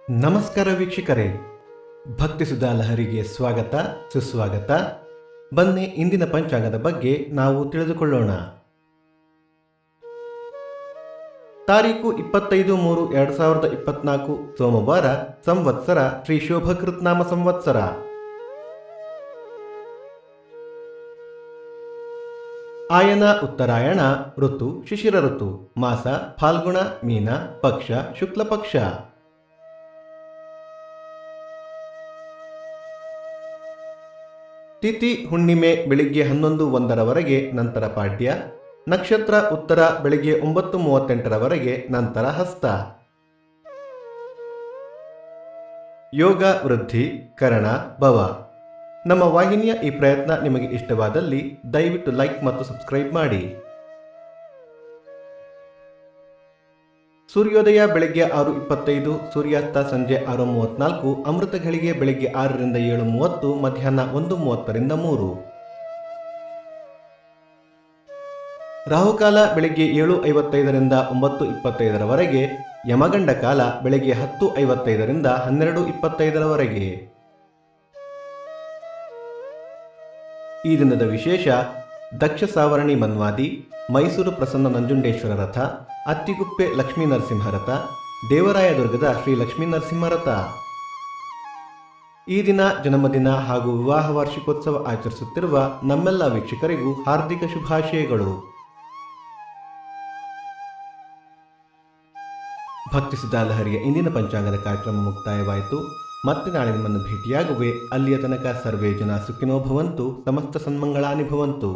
ನಮಸ್ಕಾರ ವೀಕ್ಷಕರೇ, ಭಕ್ತಿ ಸುಧಾ ಲಹರಿಗೆ ಸ್ವಾಗತ ಸುಸ್ವಾಗತ. ಬನ್ನಿ ಇಂದಿನ ಪಂಚಾಂಗದ ಬಗ್ಗೆ ನಾವು ತಿಳಿದುಕೊಳ್ಳೋಣ. ತಾರೀಕು 25/3/2024 ಸೋಮವಾರ, ಸಂವತ್ಸರ ಶ್ರೀ ಶೋಭಕೃತ್ನಾಮ ಸಂವತ್ಸರ. ಆಯನ ಉತ್ತರಾಯಣ, ಋತು ಶಿಶಿರ ಋತು, ಮಾಸ ಫಾಲ್ಗುಣ ಮೀನ, ಪಕ್ಷ ಶುಕ್ಲ ಪಕ್ಷ. ತಿಥಿ ಹುಣ್ಣಿಮೆ ಬೆಳಿಗ್ಗೆ 11:01 ನಂತರ ಪಾಡ್ಯ. ನಕ್ಷತ್ರ ಉತ್ತರ ಬೆಳಿಗ್ಗೆ 9:38 ನಂತರ ಹಸ್ತ. ಯೋಗ ವೃದ್ಧಿ ಕರಣ ಭವ. ನಮ್ಮ ವಾಹಿನಿಯ ಈ ಪ್ರಯತ್ನ ನಿಮಗೆ ಇಷ್ಟವಾದಲ್ಲಿ ದಯವಿಟ್ಟು ಲೈಕ್ ಮತ್ತು ಸಬ್ಸ್ಕ್ರೈಬ್ ಮಾಡಿ. ಸೂರ್ಯೋದಯ ಬೆಳಗ್ಗೆ 6:25, ಸೂರ್ಯಾಸ್ತ ಸಂಜೆ 6:34, ಅಮೃತ ಘಳಿಗೆ ಬೆಳಗ್ಗೆ 6 ರಿಂದ 7:30, ಮಧ್ಯಾಹ್ನ 1:30 ರಿಂದ 3. ರಾಹುಕಾಲ ಬೆಳಗ್ಗೆ 7:55 ರಿಂದ 9:25 ಯಮಗಂಡ ಕಾಲ ಬೆಳಗ್ಗೆ 10:55 ರಿಂದ 12:25. ಈ ದಿನದ ವಿಶೇಷ: ದಕ್ಷ ಸಾವರ್ಣಿ ಮನ್ವಾದಿ, ಮೈಸೂರು ಪ್ರಸನ್ನ ನಂಜುಂಡೇಶ್ವರ ರಥ, ಅತ್ತಿಗುಪ್ಪೆ ಲಕ್ಷ್ಮೀ ನರಸಿಂಹ ರಥ, ದೇವರಾಯದುರ್ಗದ ಶ್ರೀ ಲಕ್ಷ್ಮೀ ನರಸಿಂಹ ರಥ. ಈ ದಿನ ಜನ್ಮದಿನ ಹಾಗೂ ವಿವಾಹ ವಾರ್ಷಿಕೋತ್ಸವ ಆಚರಿಸುತ್ತಿರುವ ನಮ್ಮೆಲ್ಲ ವೀಕ್ಷಕರಿಗೂ ಹಾರ್ದಿಕ ಶುಭಾಶಯಗಳು. ಭಕ್ತಿ ಸುಧಾ ಲಹರಿಯ ಇಂದಿನ ಪಂಚಾಂಗದ ಕಾರ್ಯಕ್ರಮ ಮುಕ್ತಾಯವಾಯಿತು. ಮತ್ತೆ ನಾಳೆ ನಿಮ್ಮನ್ನು ಭೇಟಿಯಾಗುವೆ. ಅಲ್ಲಿಯ ತನಕ ಸರ್ವೇ ಜನ ಸುಖಿನೋ ಭವಂತು, ಸಮಸ್ತ ಸನ್ಮಂಗಳಾನಿ ಭವಂತು.